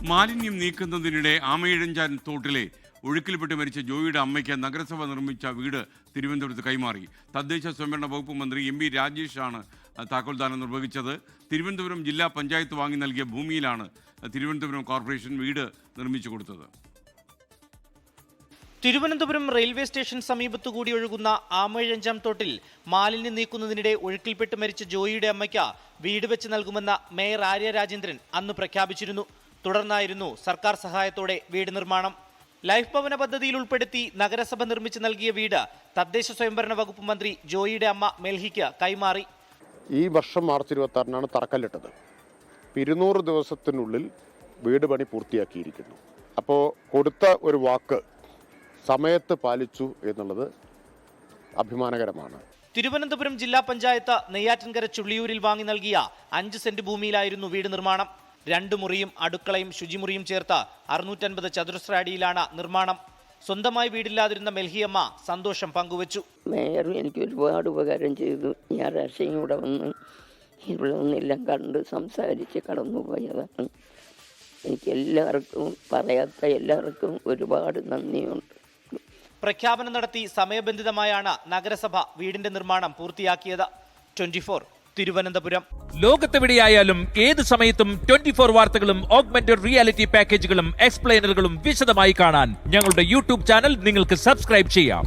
മാലിന്യം നീക്കുന്നതിനിടെ ആമയിഴഞ്ചാൻ തോട്ടിലെ ഒഴുക്കിൽപ്പെട്ട് മരിച്ച ജോയിയുടെ അമ്മയ്ക്ക് നഗരസഭ നിർമ്മിച്ച വീട് തിരുവനന്തപുരത്ത് കൈമാറി. തദ്ദേശ സ്വയംഭരണ വകുപ്പ് മന്ത്രി എം വി രാജേഷാണ് താക്കോൽദാനം നിർവഹിച്ചത്. തിരുവനന്തപുരം ജില്ലാ പഞ്ചായത്ത് വാങ്ങി നൽകിയ ഭൂമിയിലാണ് തിരുവനന്തപുരം കോർപ്പറേഷൻ വീട് നിർമ്മിച്ചു കൊടുത്തത്. തിരുവനന്തപുരം റെയിൽവേ സ്റ്റേഷൻ സമീപത്തുകൂടി ഒഴുകുന്ന ആമയിഴഞ്ചാം തോട്ടിൽ മാലിന്യം നീക്കുന്നതിനിടെ ഒഴുക്കിൽപ്പെട്ട് മരിച്ച ജോയിയുടെ അമ്മയ്ക്ക് വീട് വെച്ച് നൽകുമെന്ന മേയർ ആര്യ രാജേന്ദ്രൻ അന്ന് പ്രഖ്യാപിച്ചിരുന്നു. തുടർന്നായിരുന്നു സർക്കാർ സഹായത്തോടെ വീട് നിർമ്മാണം. ലൈഫ് ഭവന പദ്ധതിയിൽ ഉൾപ്പെടുത്തി നഗരസഭ നിർമ്മിച്ചു നൽകിയ വീട് തദ്ദേശ സ്വയംഭരണ വകുപ്പ് മന്ത്രി ജോയിയുടെ അമ്മ മെൽഹിക്ക് കൈമാറി. ഈ വർഷം മാർച്ച് 26-നാണ് തറക്കല്ലിട്ടത്. 200 ദിവസത്തിനുള്ളിൽ വീട് പണി പൂർത്തിയാക്കിയിരിക്കുന്നു. അപ്പോൾ കൊടുത്ത ഒരു വാക്ക് സമയത്ത് പാലിച്ചു എന്നുള്ളത് അഭിമാനകരമാണ്. തിരുവനന്തപുരം ജില്ലാ പഞ്ചായത്ത് നെയ്യാറ്റിൻകര ചുള്ളിയൂരിൽ വാങ്ങി നൽകിയ 5 സെന്റ് ഭൂമിയിലായിരുന്നു വീട് നിർമ്മാണം. 2 മുറിയും അടുക്കളയും ശുചിമുറിയും ചേർത്ത് 650 ചതുരശ്ര അടിയിലാണ് നിർമ്മാണം. സ്വന്തമായി വീടില്ലാതിരുന്ന മെൽഹിയമ്മ സന്തോഷം പങ്കുവച്ചു. മേയർ എനിക്ക് ഒരുപാട് ഉപകാരം ചെയ്തു. ഞായറാഴ്ചയും ഇവിടെ വന്ന് ഇവിടെ ഒന്നെല്ലാം കണ്ട് സംസാരിച്ച് കടന്നുപോയതാണ്. എനിക്ക് എല്ലാവർക്കും പറയാത്ത എല്ലാവർക്കും ഒരുപാട് നന്ദിയുണ്ട്. പ്രഖ്യാപനം നടത്തി സമയബന്ധിതമായാണ് നഗരസഭ വീടിന്റെ നിർമ്മാണം പൂർത്തിയാക്കിയത്. 24 തിരുവനന്തപുരം. ലോകത്തെവിടെയായാലും ഏത് സമയത്തും 24 വാർത്തകളും ഓഗ്മെന്റഡ് റിയാലിറ്റി പാക്കേജുകളും എക്സ്പ്ലെയിനറുകളും വിശദമായി കാണാൻ ഞങ്ങളുടെ യൂട്യൂബ് ചാനൽ നിങ്ങൾക്ക് സബ്സ്ക്രൈബ് ചെയ്യാം.